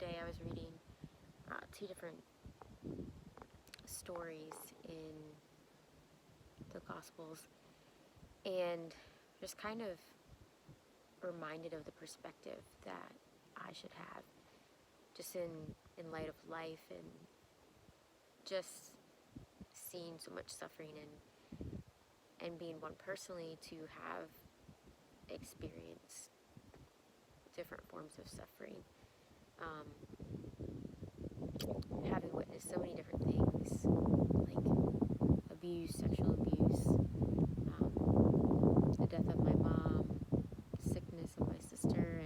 day I was reading two different stories in the Gospels, and just kind of reminded of the perspective that I should have, just in light of life and just seeing so much suffering and being one personally to have experienced different forms of suffering, having witnessed so many different things like abuse, sexual abuse, the death of my mom, sickness of my sister,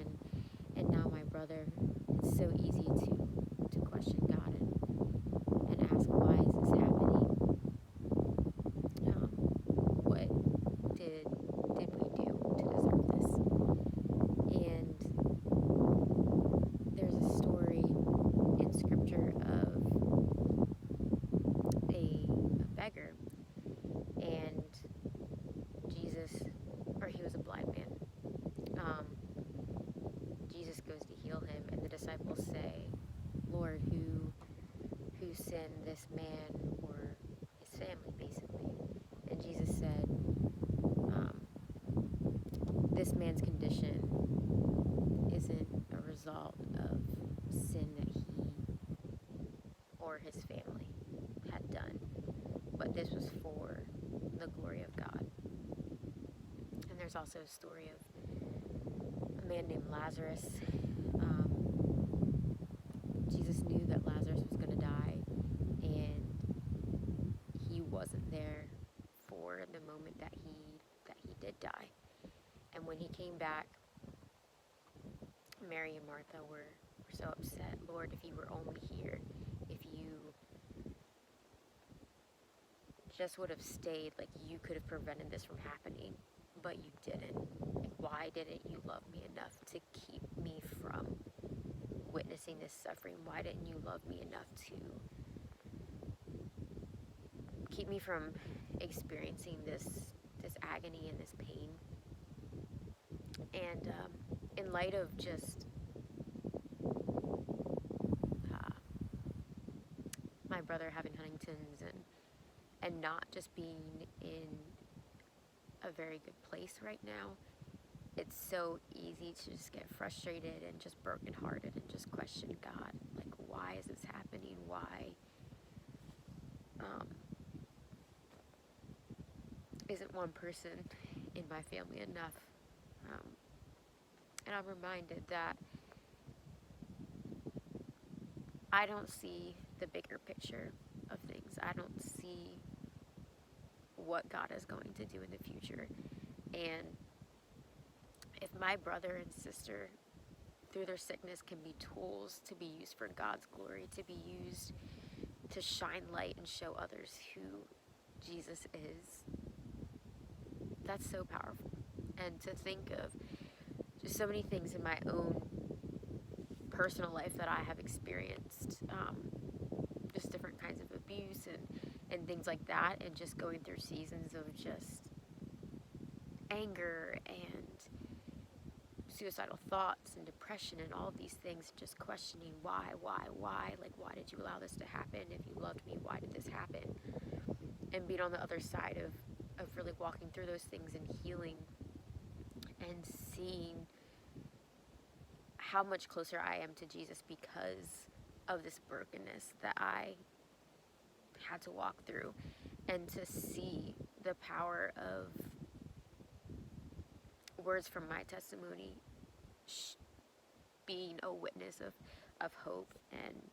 and now my brother. It's so easy to question God and ask, why is this happening? What did we do to deserve this? And there's a story in scripture of a beggar, and Jesus, or he was a blind man. Jesus goes to heal him, and the disciples say, Lord, who sinned, this man or his family, basically? And Jesus said, this man's condition isn't a result of sin that he or his family had done, but this was for the glory of God. And there's also a story of a man named Lazarus. Jesus knew that Lazarus was going to die, and he wasn't there for the moment that he did die. And when he came back, Mary and Martha were so upset. Lord, if you were only here, if you just would have stayed, like, you could have prevented this from happening, but you didn't. Like, why didn't you love me enough to keep me from witnessing this suffering? Why didn't you love me enough to keep me from experiencing this agony and this pain? And in light of just my brother having Huntington's and not just being in a very good place right now, it's so easy to just get frustrated and just brokenhearted and just question God. Like, why is this happening? Why isn't one person in my family enough? And I'm reminded that I don't see the bigger picture of things. I don't see what God is going to do in the future. And if my brother and sister, through their sickness, can be tools to be used for God's glory, to be used to shine light and show others who Jesus is, that's so powerful. And to think of just so many things in my own personal life that I have experienced, just different kinds of abuse and things like that, and just going through seasons of just anger and suicidal thoughts and depression and all of these things, just questioning why, like, why did you allow this to happen? If you loved me, why did this happen? And being on the other side of really walking through those things and healing and seeing how much closer I am to Jesus because of this brokenness that I had to walk through, and to see the power of words from my testimony being a witness of hope and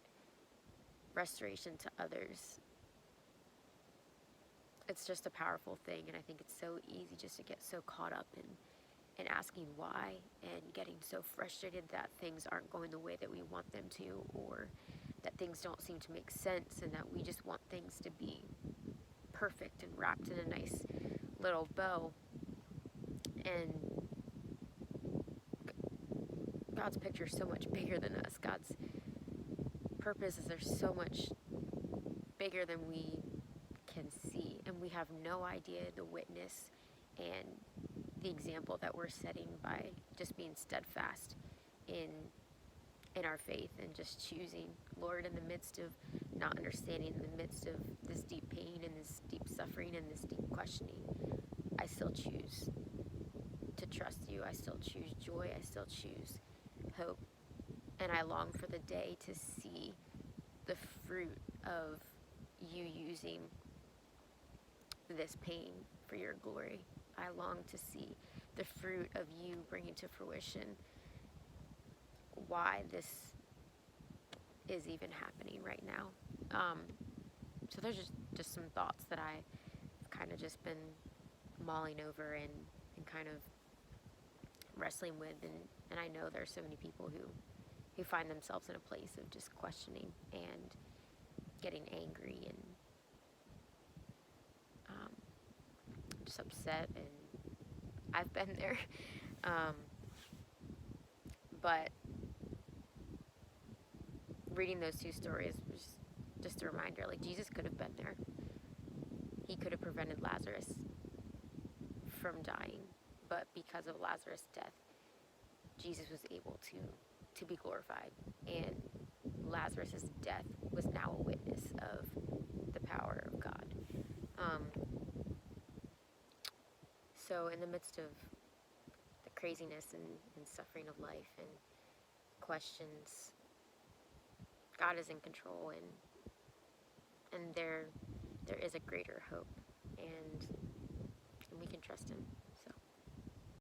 restoration to others. It's just a powerful thing, and I think it's so easy just to get so caught up in asking why and getting so frustrated that things aren't going the way that we want them to, or that things don't seem to make sense, and that we just want things to be perfect and wrapped in a nice little bow. And God's picture is so much bigger than us. God's purpose is there's so much bigger than we can see, and we have no idea the witness and the example that we're setting by just being steadfast in in our faith and just choosing, Lord, in the midst of not understanding, in the midst of this deep pain and this deep suffering and this deep questioning, I still choose to trust you. I still choose joy. I still choose hope. And I long for the day to see the fruit of you using this pain for your glory. I long to see the fruit of you bringing to fruition why this is even happening right now. So there's just some thoughts that I've kind of just been mulling over and kind of wrestling with, and I know there's so many people who find themselves in a place of just questioning and getting angry and just upset, and I've been there. But reading those two stories was just a reminder, like, Jesus could have been there. He could have prevented Lazarus from dying, but because of Lazarus' death, Jesus was able to be glorified, and Lazarus' death was now a witness of the power of God. So in the midst of the craziness and suffering of life and questions, God is in control, and there is a greater hope, and we can trust him.